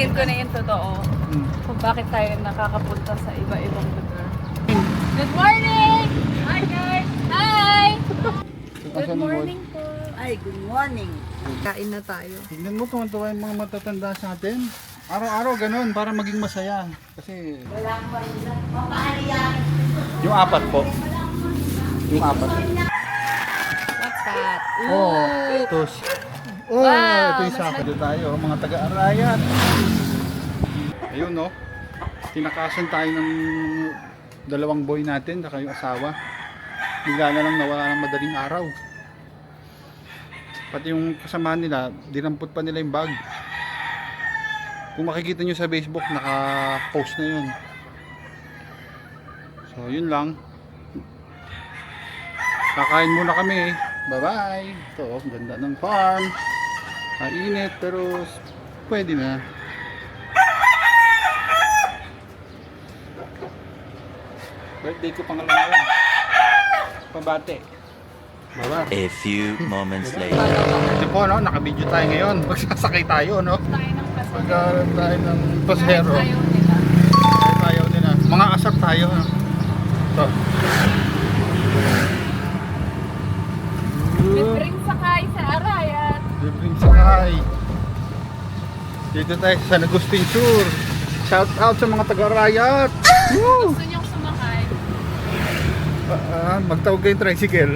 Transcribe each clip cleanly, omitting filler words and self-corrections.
sasabihin ko na yung totoo. Kung bakit tayo nakakapunta sa iba-ibang lugar. Good morning! Hi guys! Hi! Good morning po. Ay, good morning. Kain na tayo. Tignan mo, tuwan-tuwa yung mga matatanda sa atin. Araw-araw ganun para maging masaya. Kasi Walang wala. Mamahayan. yung apat po. Yung apat. What's that? Oh, ito. Oh, Wow, ito yung saka. Dito tayo, mga taga-Arayat. Ayun no. Tinakasan tayo ng dalawang boy natin, saka yung asawa. Bigla na lang nawala ng madaling araw. Pati yung kasama nila, dinampot pa nila yung bag. Kung makikita nyo sa Facebook, naka-post na yun. So yun lang. Kakain muna kami. Bye bye. Ito, ganda ng farm. Mainit pero pwede na. Birthday ko pangalawa. Pabate. Bye. A few moments later. Ito po, no? Naka-video tayo ngayon. Magsasakay tayo, no? Tayo ng pasahero. Magkaroon tayo ng pasahero. Kahit ayaw nila. Ayaw nila. Mga asap tayo, no? Ito. Libreng sakay sa Arayat. Libreng sakay. Dito tayo sa San Agustin Sur. Shout out sa mga taga-Arayat. Woo! Gusto niyong sumakay? Magtawag kayong tricycle.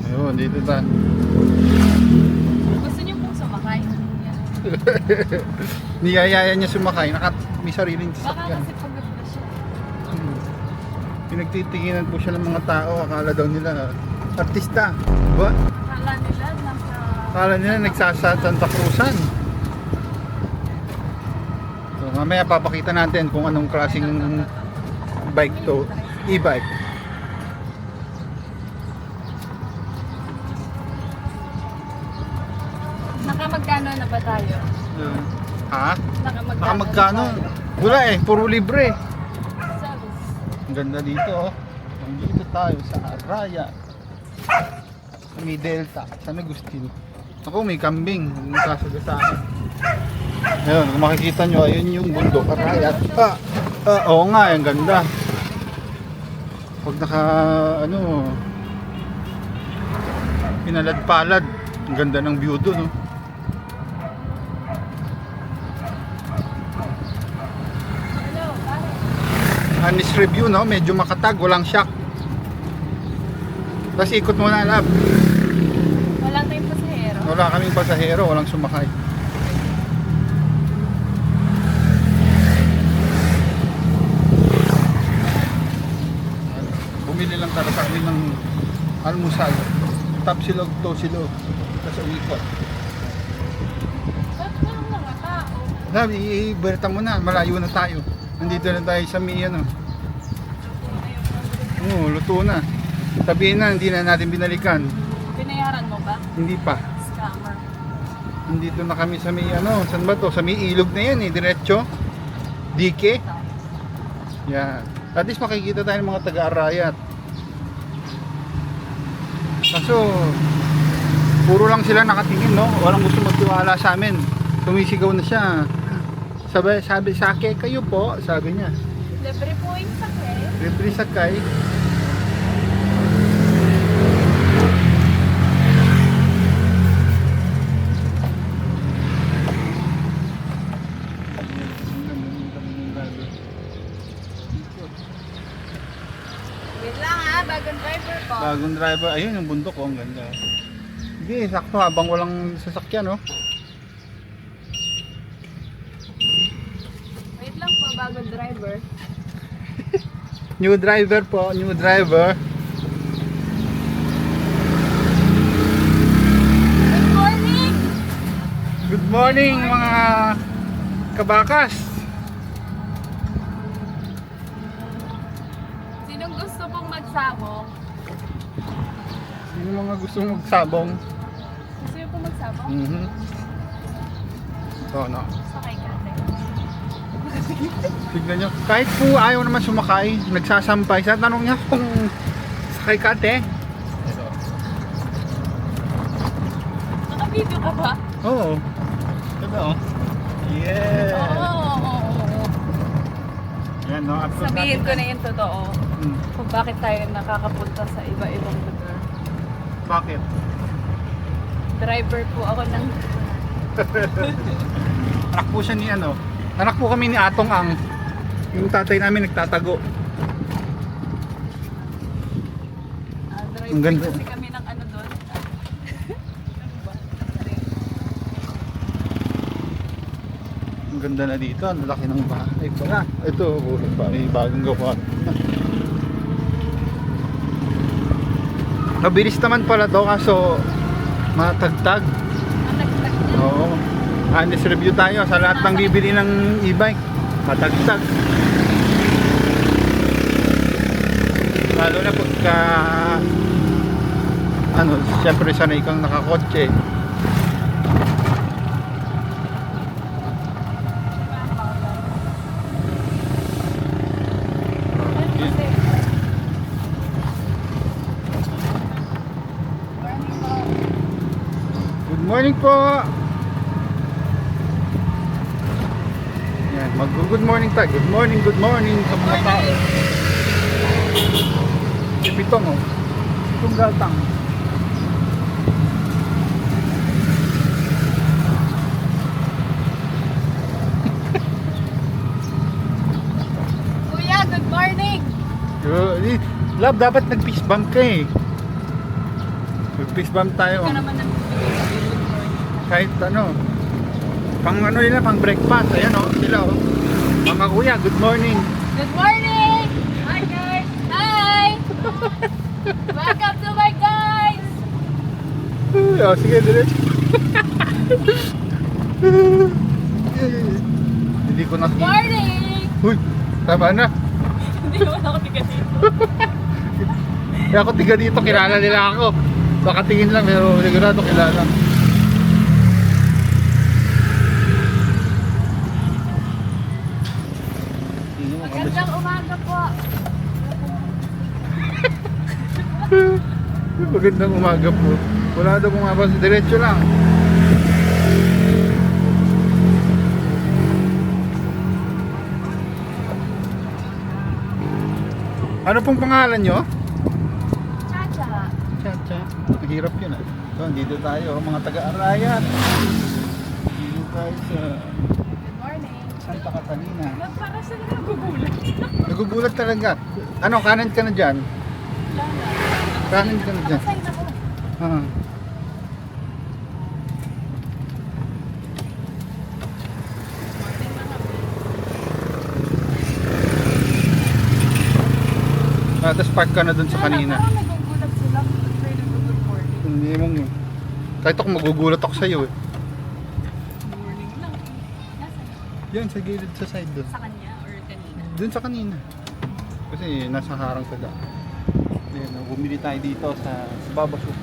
Ayun, dito tayo. Gusto niyo pong sumakay? Yan. Niyayaya niya sumakay. May sariling Baka sasakyan. kasi pagod na siya. Pinagtitinginan po siya ng mga tao. Akala daw nila artista. Diba? Kala nila nasa... Akala nila nagsasanta Cruzan. So, mamaya papakita natin kung anong klaseng bike to. E-bike. Nakamagkano na ba tayo? Ha? Nakamagkano Baka magkano? na tayo? Wala eh, puro libre. Sabi. Ang ganda dito oh. Nandito tayo sa Araya. Sa may Delta, San Agustin. Ako may kambing, nagsasagasaan. Ayun, kung makikita nyo, ayun yung bundok Araya. Oo nga, ang ganda. Pag naka, pinalad-palad, ang ganda ng view doon, no? Hello, pare. Honest review, no? Medyo makatag, walang shock. Tapos ikot muna, lab. Wala tayong pasahero. Wala kaming pasahero, walang sumakay. Bumili lang talaga kami ng almusal. Tapsilog, tosilog. Tapos uwikot. Ba't walang mga tao? Lab, i-berta mo na, malayo na tayo. Nandito na tayo sa may ano. Oo, luto na. Sabihin na, hindi na natin binalikan. Binayaran mo ba? Hindi pa. Scammer. Nandito na kami sa may ano, saan ba to? Sa may ilog na yan eh, diretso. Dike. Yan. At least makikita tayo ng mga taga-Arayat. Kaso, puro lang sila nakatingin, no? Walang gusto magtiwala sa amin. Tumisigaw na siya. Sabi sa akin, kayo po, sabi niya. Libre po yung sakay. Libre sakay. Wait lang ha, bagong driver po. Bagong driver. Ayun yung bundok, oh, ang ganda. Sige, sakto habang walang sasakyan, oh. Wait lang po, bagong driver. New driver po, new driver. Good morning! Good morning mga kabakas. Sinong gusto pong magsabong? Sino mga gusto magsabong? Gusto niyo pong magsabong? Ito, no. Sakay ka. Tignan nyo. Kahit po ayaw naman sumakay, nagsasampay. Sa tanong niya kung sakay ka, ate. Ito. Nag-video ka ba? Oo. Ito oh. Yeah. Oo. Yan, no? Upload Sabihin natin ko yan. na yung totoo. Hmm. Kung bakit tayo nakakapunta sa iba-ibang lugar. Bakit? Driver po ako ng... Anak po siya ni ano. Anak po kami ni Atong Ang. Yung tatay namin nagtatago. driver Ang ganda. kasi kami ng ano doon. Ano ba? Ang ganda na dito. Ang laki ng bahay pala. Ito, may bagong gawa. Mabilis naman pala to kaso matagtag. Ang nagtag niya. Oo. Honest review tayo sa lahat ng bibili ng e-bike. Matagtag. Lalo na pagka ano, siyempre sanay kang nakakotse. Kasi, Good morning po. Yan, mag-good morning tayo. Good morning sa mga tao. Si Pitong oh. Pitong Galtang. Kuya, good morning! Love, dapat nag-peace bump ka eh. Mag-peace bump tayo. Ito naman ang good morning. Kahit ano. Pang ano nila, pang breakfast. Ayan oh, sila oh. Mga kuya, good morning. Good morning! Hi guys! Hi! Welcome to my guys! Oh, sige, diretso. Hindi ko na... Good morning! Uy, tama na. Hindi naman ako tiga dito. Kaya ako tiga dito, kilala nila ako. Baka tingin lang, pero sigurado kilala. Magandang umaga po. Magandang umaga po. Wala daw bumabas, diretso lang. Ano pong pangalan nyo? Chacha. Chacha. Mahirap yun ah. So, dito tayo, mga taga-Arayat. Dito tayo sa Good morning. Santa Catalina. Para sa nagugulat. Nagugulat talaga. Ano, kanan ka na dyan? Wala na. Kanan ka na dyan. Sign ako. Ah. Tapos park ka na dun sa kanina. Parang nagugulat sila. Pwede good morning. Hindi mong... Kahit ako magugulat ako sa'yo eh. Good morning lang. Nasaan? Yan, sa gilid sa side dun. Sa kanya or kanina? Dun sa kanina. Kasi nasa harang sa daan. Ayan, bumili tayo dito sa Babasok.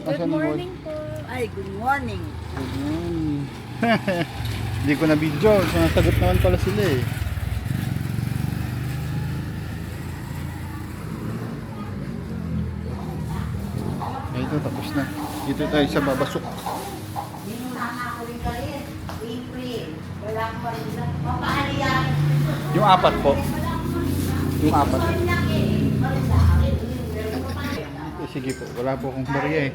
Good morning po. Ay, good morning. Good morning. Hindi ko na video. Sinasagot naman pala sila eh. Ito, tapos na. Dito tayo sa Babasok. Binunahan ako rin kalit. April. Wala akong balila. Mapaaliyakin. Yung apat po. Yung apat. Eh, sige po, wala po akong barya eh.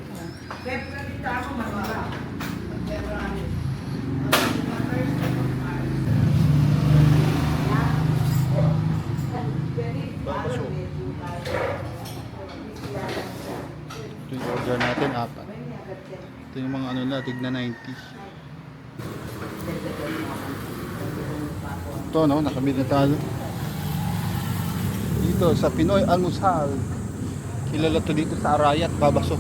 Babasok. Ito yung order natin, apat. Ito yung mga ano na, tigna 90. Ito no, nakamit na tayo. Dito sa Pinoy Almusal. Kilala to dito sa Arayat, Babasok.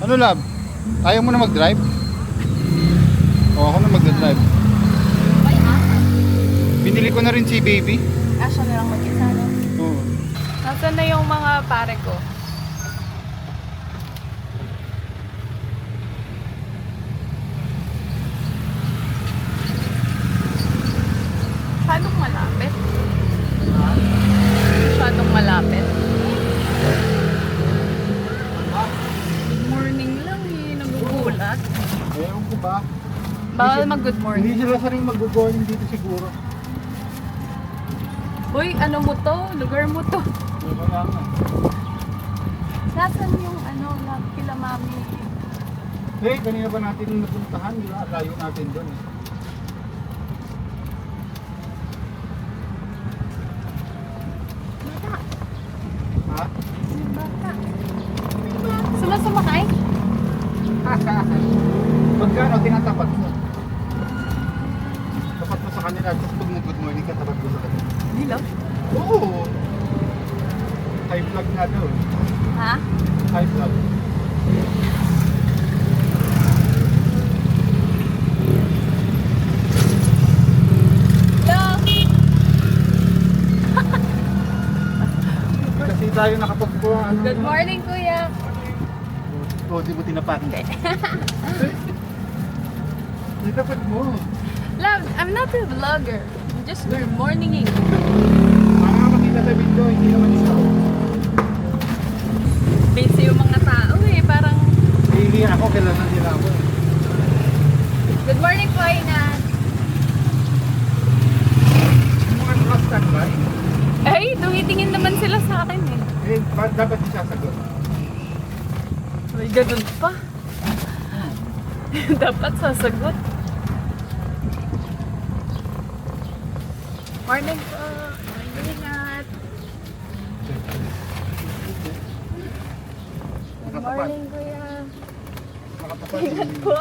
Ano lab? Ayaw mo na mag-drive? O ako na mag-drive. May apat. Binili ko na rin si baby. Asya na lang mag-isa, no? Oo. Nasaan na yung mga pare ko? Masyadong malapit. Masyadong malapit. Good morning Bawal mag-good morning. Hindi sila saring mag-good dito siguro. Uy, ano mo to? Lugar mo to. Wala nga. Nasaan yung kila mami? Hey, kanina ba natin napuntahan? Di ba? Layo natin doon. Ha? Sumasakay? Magkano tinatapat mo? Tapat mo sa kanila. Tapos pag nag-good morning ka, tapat mo sa kanila. Dilo? Oo! High vlog nga doon. Ha? High vlog. Hello? Kasi tayo nakapagbuha. Good morning, kuya. Oo, di mo tinapat. Di tapat mo. Love, I'm not a vlogger. I'm just good morninging. Para makita sa video, hindi naman ikaw. Busy yung mga tao eh. Parang, Hihingi ako, kailangan nila ako. good morning po, Inat. Yung mga trustan ba? Ay, tumitingin naman sila sa akin eh. Eh, dapat isasagot. May ganun pa. Dapat sasagot. Morning po. Morning, Inat. Good Nakatapat. morning, kuya. Nakatapat. Ingat po.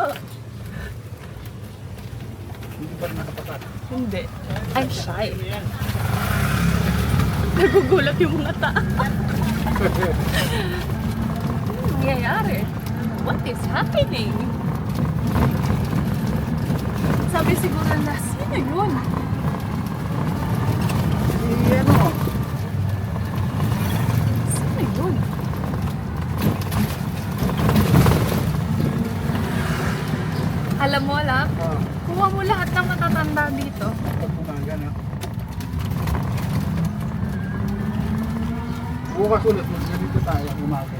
Hindi pa rin nakatapat. Hindi. I'm shy. Nagugulat yung mga tao. Ano nangyayari? What is happening? Sabi siguro na, sino yun? Ano? Sino yun? Alam mo, Lap, Ah, kuha mo lahat ng matatanda dito. pag umaga na. Bukas ulit, magsalito tayo umaga.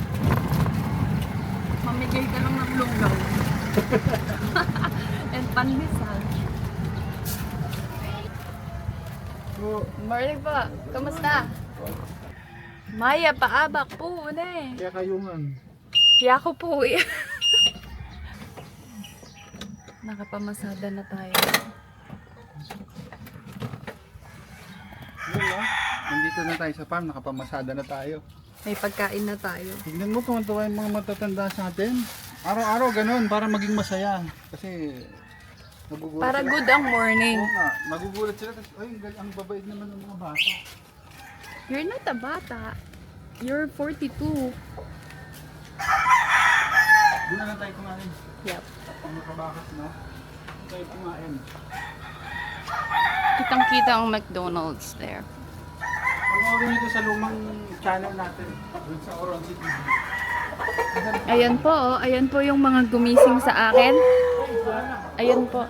Mamigay ka lang ng lunggaw. And pandesal. So, Morning po. Kamusta? Maya, paabak po na eh. kaya kayo man. Kaya ako po eh. Nakapamasada na tayo. Yun no? Nandito na tayo sa farm, nakapamasada na tayo. May pagkain na tayo. Tignan mo, tuwan-tuwa yung mga matatanda sa atin. Araw-araw ganun, para maging masaya. Kasi, nagugulat Para sila. good ang morning. Oo nga, nagugulat sila kasi, ay, ang babaid naman ng mga bata. You're not a bata. You're 42. Doon na lang tayo kumain. Yep. Ang makabakas, no? Doon tayo kumain. Kitang-kita ang McDonald's there. Panoorin nito sa lumang channel natin. Doon sa Orange City. Ayan po, oh. Ayan po yung mga gumising sa akin. Ayan po.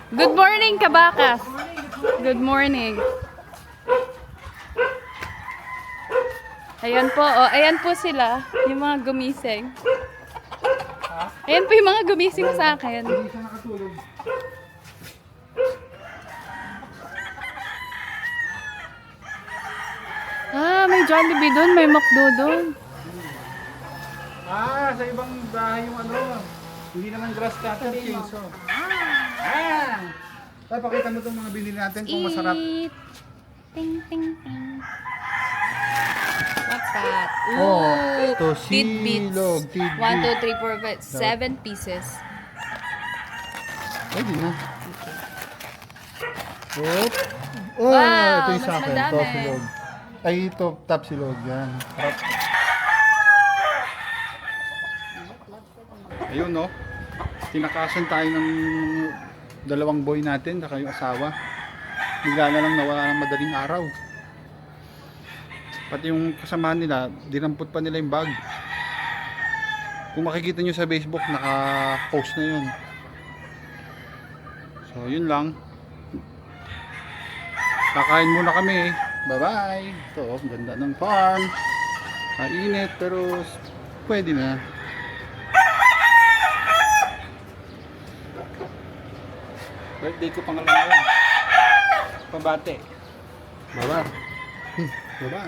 Good morning, Kabakas. Good morning. Ayan po, oh. Ayan po sila, yung mga gumising. Ayan po yung mga gumising sa akin. Hindi siya nakatulog. Ah, may Jollibee doon, may McDo doon. Ah, sa ibang bahay yung ano. Hindi naman grass cutter, chainsaw. Ah! Tay, pakita mo itong mga binili natin kung masarap. Eat. Ting, ting, ting. What's that? Oh, Ooh, tosilog, tidbit. 1, 2, 3, 4, 5, 7 pieces. Pwede na. Oop. Oh, Wow, ito yung mas sa akin. madami. Tosilog. Ay, ito, tapsilog. Yan. Harap. Ayun, no? Tinakasan tayo ng dalawang boy natin, saka yung asawa. Bigla na lang nawala ng madaling araw. Pati yung kasamahan nila, dinampot pa nila yung bag. Kung makikita nyo sa Facebook, naka-post na yun. So, yun lang. Kakain muna kami. Bye-bye. Ito, ang ganda ng farm. Mainit, pero pwede na. Birthday ko pangalawa. Pabate. Baba. Baba.